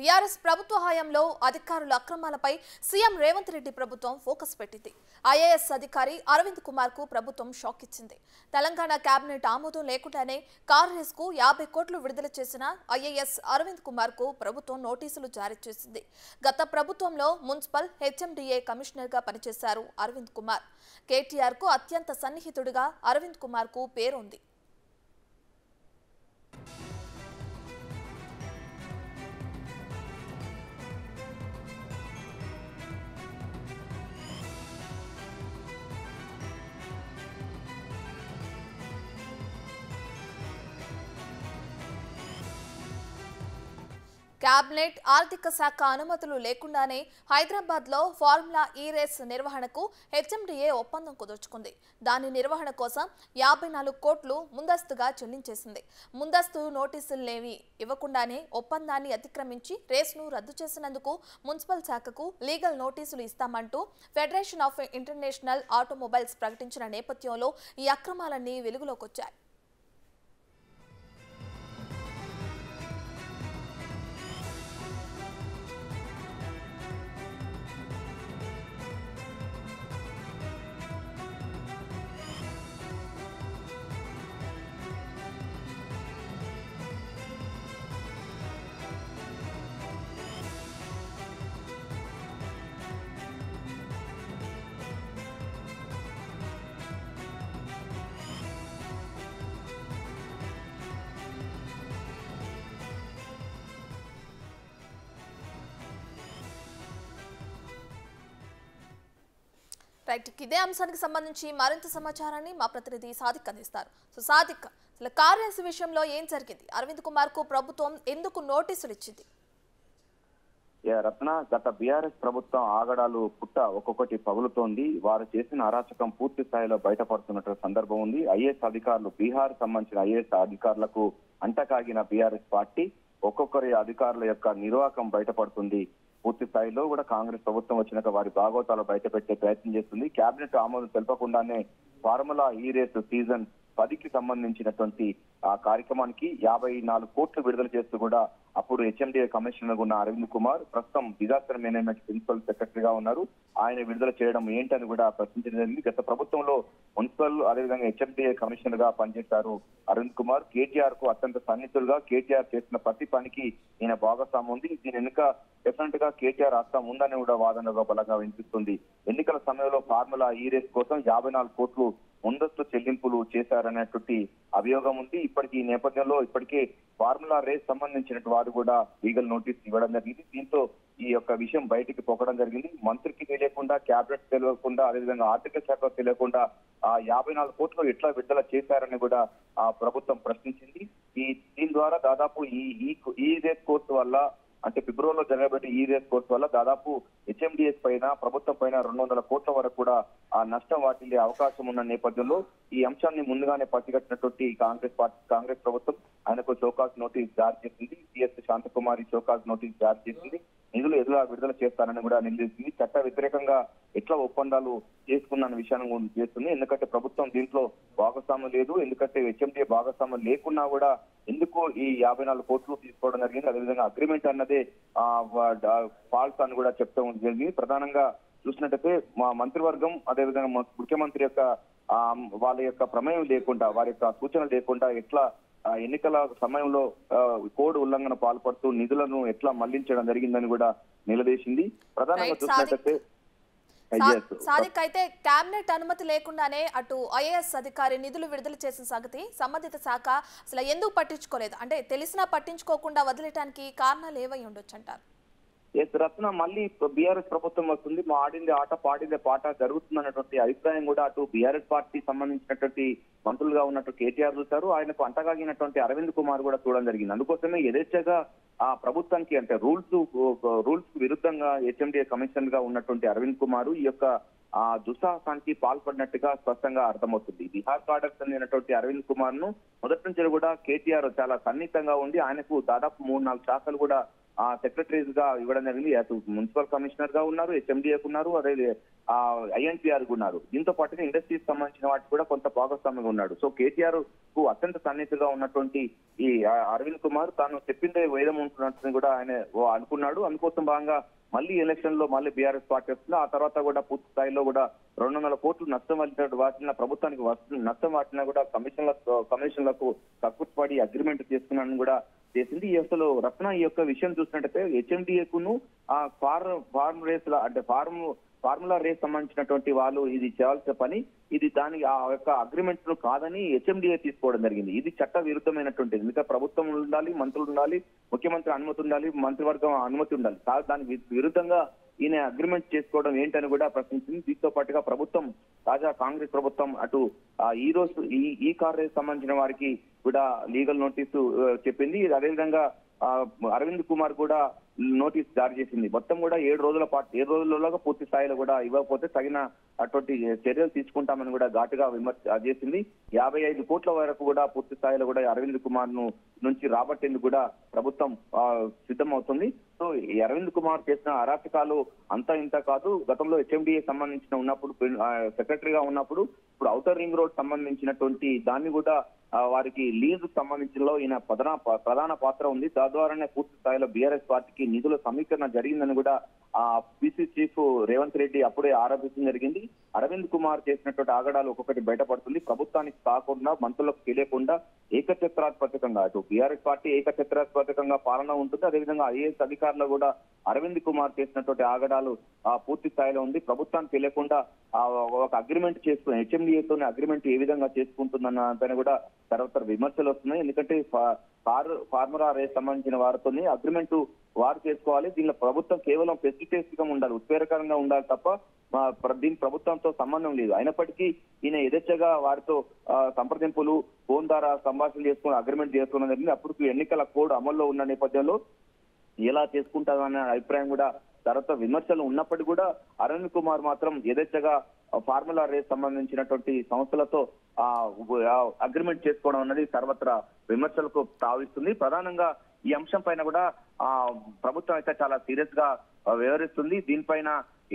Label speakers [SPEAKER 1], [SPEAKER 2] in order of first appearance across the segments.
[SPEAKER 1] BRS ప్రభుత్వ హయాంలో అధికారుల అక్రమాలపై సీఎం రేవంత్ రెడ్డి ప్రభుత్వం ఫోకస్ పెట్టింది. ఐఏఎస్ అధికారి అరవింద్ కుమార్ కు ప్రభుత్వం షాక్ ఇచ్చింది. తెలంగాణ కేబినెట్ ఆమోదం లేకుండానే కార్ రేస్ కు 50 కోట్లు విడుదల చేసిన ఐఏఎస్ అరవింద్ కుమార్ కు ప్రభుత్వం నోటీసులు జారీ చేసింది. గత ప్రభుత్వంలో మున్సిపల్ హెచ్ఎండిఏ కమిషనర్ గా పనిచేశారు అరవింద్ కుమార్. కేటీఆర్ కు అత్యంత సన్నిహితుడిగా అరవింద్ కుమార్ కు పేరుంది. కేబినెట్ ఆర్థిక శాఖ అనుమతులు లేకుండానే హైదరాబాద్ లో ఫార్ములా ఈ రేస్ నిర్వహణకు హెచ్ఎండిఏ ఒప్పందం కుదుర్చుకుంది. దాని నిర్వహణ కోసం 54 కోట్లు ముందస్తుగా చెల్లించేసింది. ముందస్తు నోటీసులేవి ఇవ్వకుండానే ఒప్పందాన్ని అతిక్రమించి రేస్ను రద్దు చేసినందుకు మున్సిపల్ శాఖకు లీగల్ నోటీసులు ఇస్తామంటూ ఫెడరేషన్ ఆఫ్ ఇంటర్నేషనల్ ఆటోమొబైల్స్ ప్రకటించిన నేపథ్యంలో ఈ అక్రమాలన్నీ వెలుగులోకొచ్చాయి. రైట్, ఇదే అంశానికి సంబంధించి మరింత సమాచారాన్ని మా ప్రతినిధి సాదిక్ అందిస్తారు. సో సాదిక్, అసలు కార్ రేసు విషయంలో ఏం జరిగింది? అరవింద్ కుమార్ కు ప్రభుత్వం ఎందుకు నోటీసులు ఇచ్చింది?
[SPEAKER 2] రత్న, గత బీఆర్ఎస్ ప్రభుత్వం ఆగడాలు పుట్ట ఒక్కొక్కటి పగులుతోంది. వారు చేసిన అరాచకం పూర్తి స్థాయిలో బయటపడుతున్నట్టు సందర్భం ఉంది. ఐఏఎస్ అధికారులు, బీహార్ సంబంధించిన ఐఏఎస్ అధికారులకు అంటకాగిన బీఆర్ఎస్ పార్టీ ఒక్కొక్కరి అధికారుల యొక్క నిర్వాకం బయటపడుతుంది. పూర్తి స్థాయిలో కూడా కాంగ్రెస్ ప్రభుత్వం వచ్చినాక వారి భాగవతాలు బయట పెట్టే ప్రయత్నం చేస్తుంది. కేబినెట్ ఆమోదం తెలపకుండానే ఫార్ములా ఈ రేస్ సీజన్ 10కి సంబంధించినటువంటి ఆ కార్యక్రమానికి 54 కోట్లు విడుదల చేస్తూ కూడా అప్పుడు హెచ్ఎండిఏ కమిషనర్ ఉన్న అరవింద్ కుమార్ ప్రస్తుతం డిజాస్టర్ మేనేజ్మెంట్ ప్రిన్సిపల్ సెక్రటరీగా ఉన్నారు. ఆయన విడుదల చేయడం ఏంటని కూడా ప్రశ్నించడం జరిగింది. గత ప్రభుత్వంలో మున్సిపల్ అదేవిధంగా హెచ్ఎండిఏ కమిషనర్ గా పనిచేశారు అరవింద్ కుమార్. కేటీఆర్ కు అత్యంత సన్నిహితులుగా, కేటీఆర్ చేసిన ప్రతి పనికి ఈయన భాగస్వామ్యం ఉంది. దీని వెనుక డెఫినెట్ గా కేటీఆర్ హస్తం ఉందని కూడా వాదనగా బలంగా వినిపిస్తుంది. ఎన్నికల సమయంలో ఫార్ములా ఈ రేస్ కోసం 54 కోట్లు ముందస్తు చెల్లింపులు చేశారనేటువంటి అభియోగం ఉంది. ఇప్పటికీ ఈ నేపథ్యంలో ఇప్పటికే ఫార్ములా రేస్ సంబంధించిన వారు కూడా లీగల్ నోటీస్ ఇవ్వడం జరిగింది. దీంతో ఈ యొక్క విషయం బయటికి పొక్కడం జరిగింది. మంత్రికి తెలియకుండా, క్యాబినెట్ తెలియకుండా, అదేవిధంగా ఆర్థిక శాఖ తెలియకుండా ఆ 54 కోట్లు ఎట్లా విడుదల చేశారని కూడా ఆ ప్రభుత్వం ప్రశ్నించింది. దీని ద్వారా దాదాపు ఈ రేస్ కోర్సు వల్ల, అంటే ఫిబ్రవరిలో జరగబెట్టే ఈ రేస్ కోర్సు వల్ల దాదాపు హెచ్ఎండిఎస్ పైన, ప్రభుత్వం పైన 200 కోట్ల వరకు కూడా ఆ నష్టం వాటిల్లే అవకాశం ఉన్న నేపథ్యంలో ఈ అంశాన్ని ముందుగానే పసిగట్టినటువంటి కాంగ్రెస్ ప్రభుత్వం ఆయనకు షోకాజ్ నోటీస్ జారీ చేసింది. సిఎస్ శాంతకుమారి షోకాజ్ నోటీస్ జారీ చేసింది. నిధులు ఎదురుగా విడుదల చేస్తారని కూడా నిలదీసింది. చట్ట వ్యతిరేకంగా ఎట్లా ఒప్పందాలు చేసుకున్న విషయాన్ని చేస్తుంది. ఎందుకంటే ప్రభుత్వం దీంట్లో భాగస్వామ్యం లేదు. ఎందుకంటే హెచ్ఎండిఏ భాగస్వామ్యం లేకున్నా కూడా ఎందుకు ఈ 54 కోట్లు తీసుకోవడం జరిగింది. అదేవిధంగా అగ్రిమెంట్ అన్నదే ఫాల్స్ అని కూడా చెప్తూ జరిగింది. ప్రధానంగా చూసినట్టయితే మా మంత్రివర్గం, అదేవిధంగా ముఖ్యమంత్రి యొక్క వాళ్ళ యొక్క ప్రమేయం లేకుండా, వారి యొక్క సూచన లేకుండా ఎట్లా ఎన్నికల సమయంలో కోడ్ ఉల్లంఘన పాల్పడుతూ నిధులను ఎట్లా మళ్లించడం జరిగిందని కూడా నిలదీసింది. ప్రధానంగా చూసినట్టయితే
[SPEAKER 1] సాదిక్, అయితే కేబినెట్ అనుమతి లేకుండానే అటు ఐఏఎస్ అధికారి నిధులు విడుదల చేసిన సంగతి సంబంధిత శాఖ అసలు ఎందుకు పట్టించుకోలేదు? అంటే తెలిసినా పట్టించుకోకుండా వదిలేయడానికి కారణాలు ఏవై ఉండొచ్చు అంటారు?
[SPEAKER 2] రత్న, మళ్ళీ బీఆర్ఎస్ ప్రభుత్వం వస్తుంది, మా ఆడింది ఆట పాడిందే పాట జరుగుతుందన్నటువంటి అభిప్రాయం కూడా అటు బీఆర్ఎస్ పార్టీ సంబంధించినటువంటి మంత్రులుగా ఉన్నట్టు కేటీఆర్ చూశారు. ఆయనకు అంటగాగినటువంటి అరవింద్ కుమార్ కూడా చూడడం జరిగింది. అందుకోసమే యథేచ్ఛగా ఆ ప్రభుత్వానికి, అంటే రూల్స్ విరుద్ధంగా హెచ్ఎండిఏ కమిషనర్ గా ఉన్నటువంటి అరవింద్ కుమార్ ఈ యొక్క దుస్సాహసానికి పాల్పడినట్టుగా స్పష్టంగా అర్థమవుతుంది. బీహార్ కార్డర్ చెందినటువంటి అరవింద్ కుమార్ ను మొదటి నుంచి కూడా కేటీఆర్ చాలా సన్నిహితంగా ఉండి ఆయనకు దాదాపు 3-4 శాఖలు కూడా సెక్రటరీస్ గా ఇవ్వడం జరిగింది. అటు మున్సిపల్ కమిషనర్ గా ఉన్నారు, హెచ్ఎండిఏకు ఉన్నారు, అదే INPR ఉన్నారు. దీంతో పాటుగా ఇండస్ట్రీస్ సంబంధించిన వాటికి కూడా కొంత భాగస్వామిగా ఉన్నాడు. సో కేటీఆర్ కు అత్యంత సన్నిహితుగా ఉన్నటువంటి ఈ అరవింద్ కుమార్ తాను చెప్పిందే వేదం ఉంటున్నట్టు కూడా ఆయన అనుకున్నాడు. అందుకోసం భాగంగా మళ్ళీ ఎలక్షన్ లో మళ్ళీ బీఆర్ఎస్ పార్టీ వస్తుంది. ఆ తర్వాత కూడా పూర్తి స్థాయిలో కూడా 200 కోట్లు నష్టం వాటిన ప్రభుత్వానికి నష్టం వాటినా కూడా కమిషన్లకు కక్కుర్తిపడి అగ్రిమెంట్ చేసుకున్నాను కూడా చేసింది. అసలు రత్న ఈ యొక్క విషయం చూసినట్టయితే హెచ్ఎండిఏకును ఆ ఫార్ములా రేస్ సంబంధించినటువంటి వాళ్ళు ఇది చేయాల్సిన పని, ఇది దాని ఆ యొక్క అగ్రిమెంట్ ను కాదని హెచ్ఎండిఏ తీసుకోవడం జరిగింది. ఇది చట్ట విరుద్ధమైనటువంటిది. మిగతా ప్రభుత్వం ఉండాలి, మంత్రులు ఉండాలి, ముఖ్యమంత్రి అనుమతి ఉండాలి, మంత్రివర్గం అనుమతి ఉండాలి. దానికి విరుద్ధంగా ఈయన అగ్రిమెంట్ చేసుకోవడం ఏంటని కూడా ప్రశ్నించింది. దీంతో పాటుగా ప్రభుత్వం తాజా కాంగ్రెస్ ప్రభుత్వం అటు ఈ రోజు ఈ కార్ రేస్ సంబంధించిన వారికి కూడా లీగల్ నోటీసు చెప్పింది. అదేవిధంగా అరవింద్ కుమార్ కూడా నోటీస్ జారీ చేసింది. మొత్తం కూడా 7 రోజులలోగా పూర్తి స్థాయిలో కూడా ఇవ్వకపోతే తగిన అటువంటి చర్యలు తీసుకుంటామని కూడా ఘాటుగా విమర్శ చేసింది. 55 కోట్ల వరకు కూడా పూర్తి స్థాయిలో కూడా అరవింద్ కుమార్ నుంచి రాబట్టేందుకు కూడా ప్రభుత్వం సిద్ధం అవుతుంది. సో ఈ అరవింద్ కుమార్ చేసిన అరాచకాలు అంతా ఇంత కాదు. గతంలో హెచ్ఎండిఏ సంబంధించిన ఉన్నప్పుడు సెక్రటరీగా ఉన్నప్పుడు ఇప్పుడు ఔటర్ రింగ్ రోడ్ సంబంధించినటువంటి దాన్ని కూడా వారికి లీజు సంబంధించిన ఈయన ప్రధాన పాత్ర ఉంది. తద్వారానే పూర్తి స్థాయిలో బీఆర్ఎస్ పార్టీకి నిధుల సమీకరణ జరిగిందని కూడా పిసి చీఫ్ రేవంత్ రెడ్డి అప్పుడే ఆరోపించడం జరిగింది. అరవింద్ కుమార్ చేసినటువంటి ఆగడాలు ఒక్కొక్కటి బయటపడుతుంది. ప్రభుత్వానికి కాకుండా మంత్రులకు తెలియకుండా ఏకఛత్రాధిపత్యంగా అటు బీఆర్ఎస్ పార్టీ ఏకఛత్రాధిపత్యంగా పాలన ఉంటుంది. అదేవిధంగా IAS అధికారులు కూడా అరవింద్ కుమార్ చేసినటువంటి ఆగడాలు పూర్తి స్థాయిలో ఉంది. ప్రభుత్వానికి తెలియకుండా ఒక అగ్రిమెంట్ చేసుకుని హెచ్ఎండిఏతోనే అగ్రిమెంట్ ఏ విధంగా చేసుకుంటుందన్న దాని కూడా తర్వాత విమర్శలు వస్తున్నాయి. ఎందుకంటే ఫార్ములా రేస్ సంబంధించిన వారితోనే అగ్రిమెంట్ వారు చేసుకోవాలి. దీనిలో ప్రభుత్వం కేవలం ఫెసిలిటేటివ్ గా ఉండాలి, ఉత్ప్రేరకంగా ఉండాలి తప్ప దీని ప్రభుత్వంతో సంబంధం లేదు. అయినప్పటికీ ఈయన యథేచ్ఛగా వారితో సంప్రదింపులు ఫోన్ ద్వారా సంభాషణ చేసుకుని అగ్రిమెంట్ చేసుకోవడం జరిగింది. అప్పుడు ఎన్నికల కోడ్ అమల్లో ఉన్న నేపథ్యంలో ఎలా చేసుకుంటారనే అభిప్రాయం కూడా తర్వాత విమర్శలు ఉన్నప్పటికీ కూడా అరవింద్ కుమార్ మాత్రం యథేచ్ఛగా ఫార్ములా రేస్ సంబంధించినటువంటి సంస్థలతో అగ్రిమెంట్ చేసుకోవడం అన్నది సర్వత్రా విమర్శలకు తావిస్తుంది. ప్రధానంగా ఈ అంశం పైన కూడా ప్రభుత్వం అయితే చాలా సీరియస్ గా వ్యవహరిస్తుంది. దీనిపైన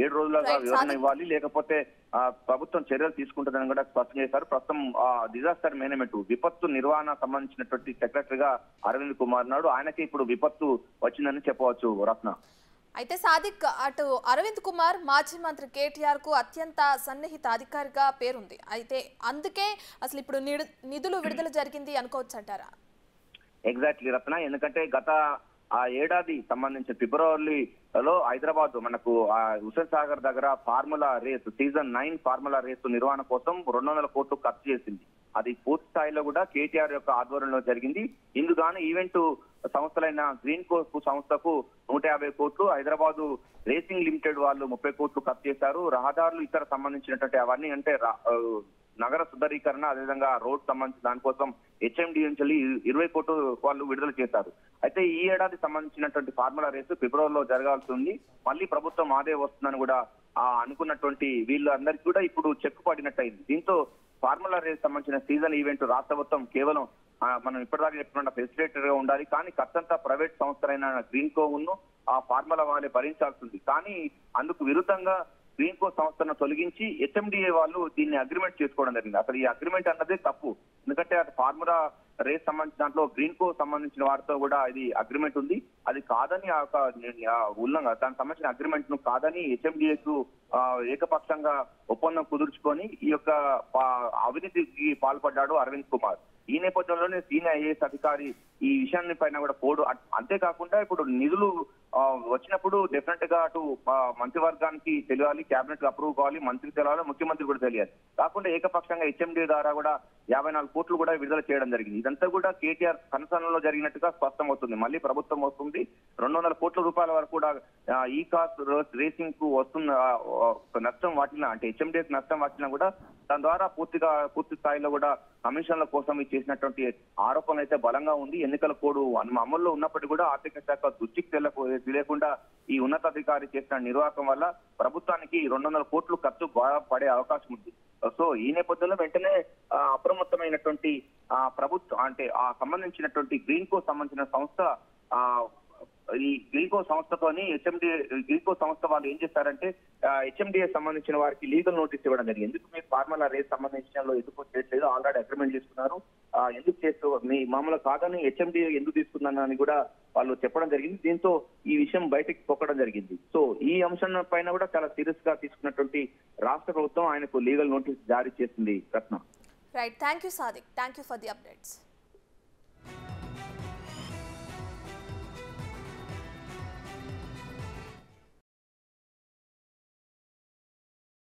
[SPEAKER 2] 7 రోజులుగా వివరణ ఇవ్వాలి, లేకపోతే ప్రభుత్వం చర్యలు తీసుకుంటుందని కూడా స్పష్టం చేశారు. ప్రస్తుతం డిజాస్టర్ మేనేజ్మెంట్ విపత్తు నిర్వహణ సంబంధించినటువంటి సెక్రటరీగా అరవింద్ కుమార్ నాడు ఆయనకి ఇప్పుడు విపత్తు వచ్చిందని చెప్పవచ్చు రత్న.
[SPEAKER 1] అయితే సాదిక్, అటు అరవింద్ కుమార్ మాజీ మంత్రి కేటీఆర్ కు అత్యంత సన్నిహిత అధికారిగా పేరుంది. అయితే అందుకే అసలు ఇప్పుడు నిధులు విడుదల జరిగింది అనుకోవచ్చు అంటారా?
[SPEAKER 2] ఎగ్జాక్ట్లీ రత్న, ఎందుకంటే గత ఏడాది సంబంధించిన ఫిబ్రవరిలో హైదరాబాద్ మనకు హుస్సేన్ సాగర్ దగ్గర formula race season 9 formula race నిర్వహణ కోసం 200 కోట్లు ఖర్చు చేసింది. అది పూర్తి స్థాయిలో కూడా కేటీఆర్ యొక్క ఆధ్వర్యంలో జరిగింది. ఇందుగాను ఈవెంట్ సంస్థలైన గ్రీన్ కోర్పు సంస్థకు 150 కోట్లు, హైదరాబాద్ రేసింగ్ లిమిటెడ్ వాళ్ళు 30 కోట్లు ఖర్చు చేశారు. రహదారులు ఇతర సంబంధించినటువంటి అవన్నీ అంటే నగర సుందరీకరణ, అదేవిధంగా రోడ్ సంబంధించిన దానికోసం హెచ్ఎండి నుంచి 20 కోట్లు వాళ్ళు విడుదల చేశారు. అయితే ఈ ఏడాది సంబంధించినటువంటి ఫార్ములా రేసు ఫిబ్రవరిలో జరగాల్సి ఉంది. మళ్ళీ ప్రభుత్వం ఆదే వస్తుందని కూడా అనుకున్నటువంటి వీళ్ళందరికీ కూడా ఇప్పుడు చెక్ పడినట్టయింది. దీంతో ఫార్ములా రేస్ సంబంధించిన సీజన్ ఈవెంట్ రాష్ట్ర ప్రభుత్వం కేవలం మనం ఇప్పటిదాకా చెప్పుకున్న ఫెసిలిటేటర్ గా ఉండాలి, కానీ ఖర్చంతా ప్రైవేట్ సంస్థలైన గ్రీన్ కోను ఆ ఫార్ములా వాళ్ళే భరించాల్సింది. కానీ అందుకు విరుద్ధంగా గ్రీన్ కో సంస్థను తొలగించి హెచ్ఎండిఏ వాళ్ళు దీన్ని అగ్రిమెంట్ చేసుకోవడం జరిగింది. అసలు ఈ అగ్రిమెంట్ అన్నదే తప్పు. ఎందుకంటే అది ఫార్ములా రేస్ సంబంధించిన దాంట్లో గ్రీన్ కో సంబంధించిన వారితో కూడా ఇది అగ్రిమెంట్ ఉంది. అది కాదని ఉల్లంఘన దానికి సంబంధించిన అగ్రిమెంట్ ను కాదని హెచ్ఎండిఏకు ఏకపక్షంగా ఒప్పందం కుదుర్చుకొని ఈ యొక్క అవినీతికి పాల్పడ్డాడు అరవింద్ కుమార్. ఈ నేపథ్యంలోనే సీనియర్ IAS అధికారి ఈ విషయాన్ని పైన కూడా కోడ్, అంతేకాకుండా ఇప్పుడు నిధులు వచ్చినప్పుడు డెఫినెట్ గా అటు మంత్రివర్గానికి తెలియాలి, కేబినెట్ అప్రూవ్ కావాలి, మంత్రికి తెలియాలి, ముఖ్యమంత్రి కూడా తెలియాలి. కాకుండా ఏకపక్షంగా హెచ్ఎండి ద్వారా కూడా 54 కోట్లు కూడా విడుదల చేయడం జరిగింది. ఇదంతా కూడా కేటీఆర్ కన్సర్న్లో జరిగినట్టుగా స్పష్టమవుతుంది. మళ్ళీ ప్రభుత్వం వస్తుంది, 200 కోట్ల రూపాయల వరకు కూడా ఈ కార్ రేసింగ్ కు వస్తున్న నష్టం వాటిన అంటే హెచ్ఎండికి నష్టం వాటినా కూడా దాని ద్వారా పూర్తి స్థాయిలో కూడా కమిషన్ల కోసం చేసినటువంటి ఆరోపణలు అయితే బలంగా ఉంది. ఎన్నికల కోడ్ అమల్లో ఉన్నప్పటికీ కూడా ఆర్థిక శాఖ దృష్టికి తెలియకుండా ఈ ఉన్నతాధికారి చేసిన నిర్వాహకం వల్ల ప్రభుత్వానికి 200 కోట్లు ఖర్చు పడే అవకాశం ఉంది. సో ఈ నేపథ్యంలో వెంటనే అప్రమత్తమైనటువంటి ప్రభుత్వం అంటే సంబంధించినటువంటి గ్రీన్ కో సంబంధించిన సంస్థ ఈ గ్రీకో సంస్థతోని గ్రీకో సంస్థ వాళ్ళు ఏం చేస్తారంటే హెచ్ఎండిఏ సంబంధించిన వారికి లీగల్ నోటీస్ ఇవ్వడం జరిగింది. ఎందుకు మీకు ఫార్ములా రేస్ సంబంధించిన ఎందుకు చేయట్లేదు, ఆల్రెడీ అగ్రిమెంట్ చేసుకున్నారు, ఎందుకు చేస్తూ మీ మామూలు కాదని హెచ్ఎండిఏ ఎందుకు తీసుకుందని కూడా వాళ్ళు చెప్పడం జరిగింది. దీంతో ఈ విషయం బయటకు పొక్కడం జరిగింది. సో ఈ అంశం పైన కూడా చాలా సీరియస్ గా తీసుకున్నటువంటి రాష్ట్ర ప్రభుత్వం ఆయనకు లీగల్ నోటీస్ జారీ చేసింది. Ratna.
[SPEAKER 1] Right, thank you Sadiq, thank you for the updates.